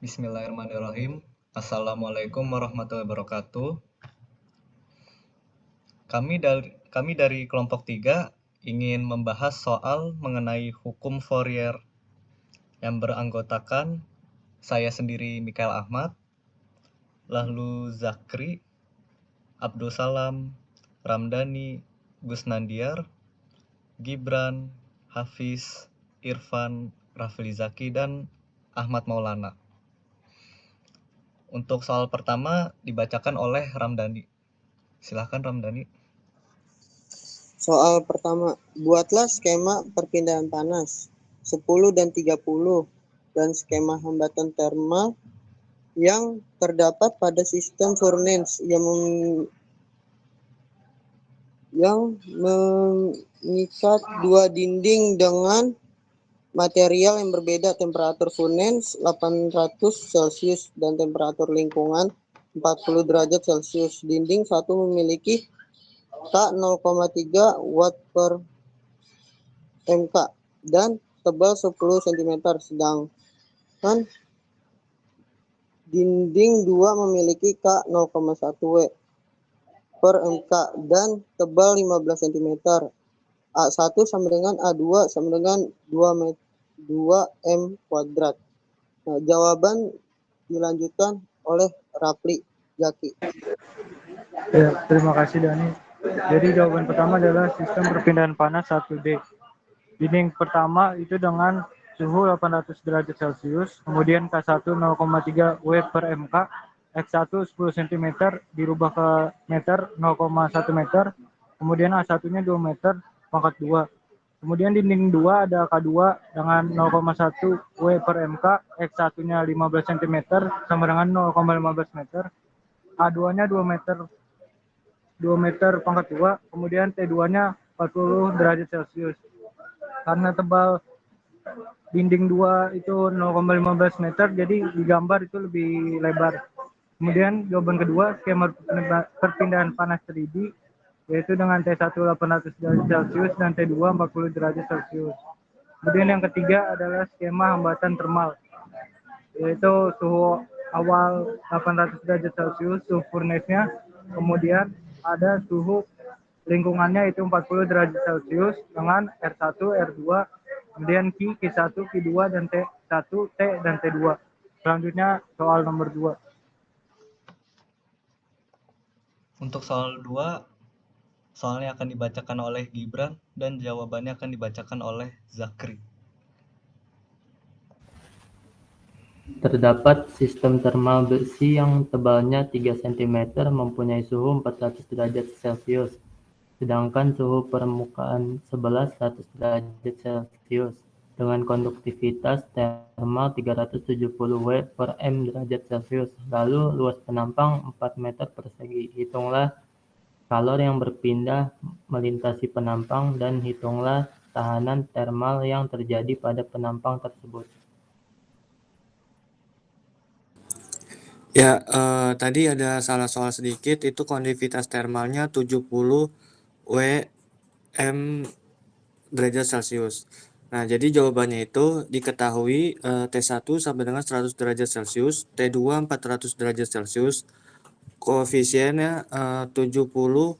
Bismillahirrahmanirrahim. Assalamualaikum warahmatullahi wabarakatuh. Kami dari kelompok 3 ingin membahas soal mengenai hukum Fourier yang beranggotakan saya sendiri Mikael Ahmad, lalu Zakri, Abdul Salam, Ramdhani, Gusnandiar, Gibran, Hafiz, Irfan, Rafli Zaki, dan Ahmad Maulana. Untuk soal pertama dibacakan oleh Ramdhani. Silakan Ramdhani. Soal pertama, buatlah skema perpindahan panas 10 dan 30 dan skema hambatan termal yang terdapat pada sistem furnace yang mengikat dua dinding dengan material yang berbeda, temperatur furnace 800 Celcius dan temperatur lingkungan 40 derajat Celcius. Dinding satu memiliki K 0,3 watt per mK dan tebal 10 cm, sedangkan dinding 2 memiliki K 0,1 W per mK dan tebal 15 cm. A1 sama dengan A2 sama dengan 2 M kuadrat. Nah, jawaban dilanjutkan oleh Rafli Zaki. Ya, terima kasih Dani. Jadi jawaban pertama adalah sistem perpindahan panas 1D. Dinding pertama itu dengan suhu 800 derajat Celcius, kemudian K1 0,3 W per MK, X1 10 cm dirubah ke meter 0,1 meter, kemudian A1-nya 2 meter pangkat 2. Kemudian dinding 2 ada K2 dengan 0,1 W per MK, X1-nya 15 cm sama dengan 0,15 meter, A2-nya 2 meter pangkat 2, kemudian T2-nya 40 derajat Celcius. Karena tebal dinding 2 itu 0,15 meter, jadi digambar itu lebih lebar. Kemudian jawaban kedua, skema perpindahan panas 3D, yaitu dengan T1 800 derajat Celcius dan T2 40 derajat Celcius. Kemudian yang ketiga adalah skema hambatan termal, yaitu suhu awal 800 derajat Celcius, suhu furnace-nya, kemudian ada suhu lingkungannya itu 40 derajat Celcius dengan R1, R2, kemudian Q1, Q2, dan T1, T, dan T2. Selanjutnya soal nomor 2. Untuk soal 2, soalnya akan dibacakan oleh Gibran dan jawabannya akan dibacakan oleh Zakri. Terdapat sistem termal besi yang tebalnya 3 cm mempunyai suhu 400 derajat Celcius, sedangkan suhu permukaan sebelah 100 derajat Celcius, dengan konduktivitas termal 370 W per M derajat Celcius. Lalu luas penampang 4 meter persegi. Hitunglah kalor yang berpindah melintasi penampang dan hitunglah tahanan termal yang terjadi pada penampang tersebut. Ya, tadi ada salah soal sedikit, itu konduktivitas termalnya 70 W M derajat Celcius. Nah, jadi jawabannya itu diketahui T1 sama dengan 100 derajat Celcius, T2 400 derajat Celcius, koefisiennya 70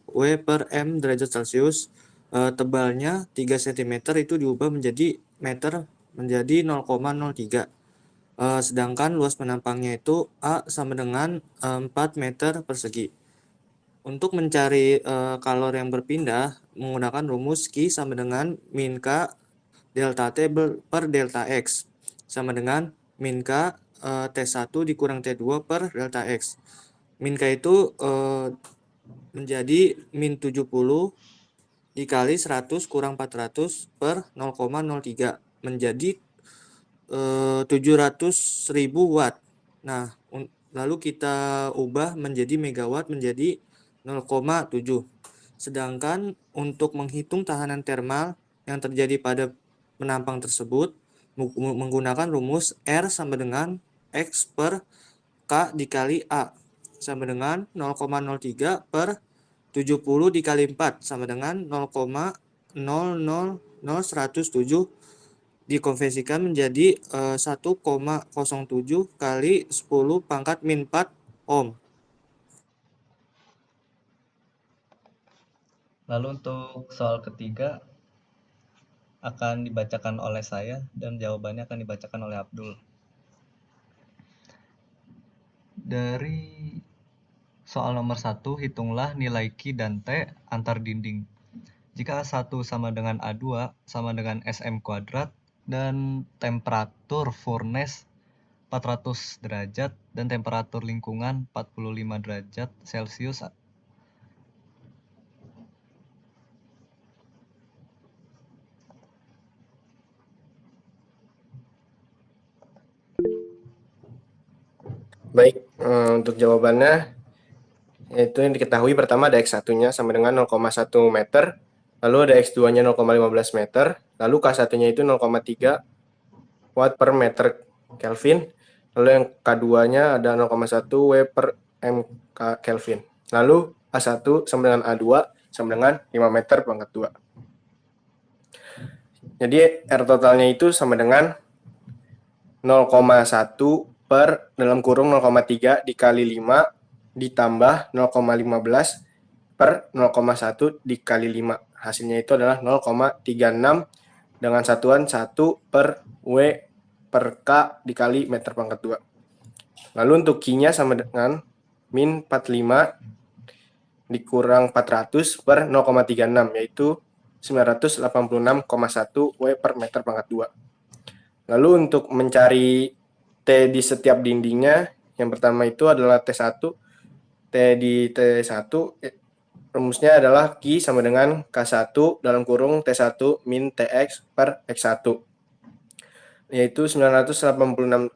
W per M derajat Celcius, tebalnya 3 cm itu diubah menjadi meter menjadi 0,03. Sedangkan luas penampangnya itu A sama dengan 4 meter persegi. Untuk mencari kalor yang berpindah menggunakan rumus Q sama dengan min K delta T per delta X sama dengan min K T1 dikurang T2 per delta X. Min K itu menjadi min 70 dikali 100 kurang 400 per 0,03 menjadi 700.000 watt. Nah, lalu kita ubah menjadi megawatt menjadi 0,7. Sedangkan untuk menghitung tahanan termal yang terjadi pada penampang tersebut menggunakan rumus R sama dengan X per K dikali A sama dengan 0,03 per 70 dikali 4 sama dengan 0,0000107 dikonversikan menjadi 1,07 kali 10 pangkat min 4 ohm. Lalu untuk soal ketiga akan dibacakan oleh saya dan jawabannya akan dibacakan oleh Abdul. Dari soal nomor 1, hitunglah nilai Q dan T antar dinding. Jika A1 sama dengan A2 sama dengan Sm kuadrat dan temperatur furnace 400 derajat dan temperatur lingkungan 45 derajat Celcius. Baik, untuk jawabannya itu yang diketahui pertama ada X1-nya sama dengan 0,1 meter, lalu ada X2-nya 0,15 meter, lalu K1-nya itu 0,3 watt per meter Kelvin, lalu yang K2-nya ada 0,1 W per MK Kelvin. Lalu A1 sama dengan A2 sama dengan 5 meter pangkat 2. Jadi R totalnya itu sama dengan 0,1 per dalam kurung 0,3 dikali 5 ditambah 0,15 per 0,1 dikali 5. Hasilnya itu adalah 0,36 dengan satuan 1 per W per K dikali meter pangkat 2. Lalu untuk Q-nya sama dengan min 45 dikurang 400 per 0,36, yaitu 986,1 W per meter pangkat 2. Lalu untuk mencari T di setiap dindingnya, yang pertama itu adalah T1. T di T1, rumusnya adalah Q sama dengan K1 dalam kurung T1 min TX per X1. Yaitu 986,1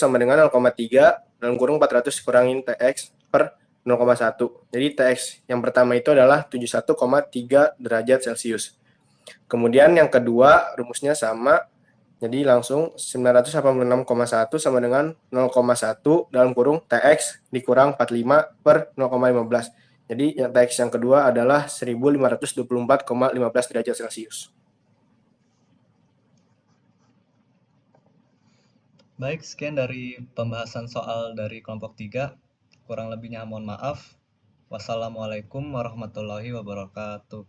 sama dengan 0,3 dalam kurung 400 kurangin TX per 0,1. Jadi TX yang pertama itu adalah 71,3 derajat Celcius. Kemudian yang kedua rumusnya sama, jadi langsung 986,1 sama dengan 0,1 dalam kurung TX dikurang 45 per 0,15. Jadi yang TX yang kedua adalah 1524,15 derajat Celcius. Baik, sekian dari pembahasan soal dari kelompok 3. Kurang lebihnya mohon maaf. Wassalamualaikum warahmatullahi wabarakatuh.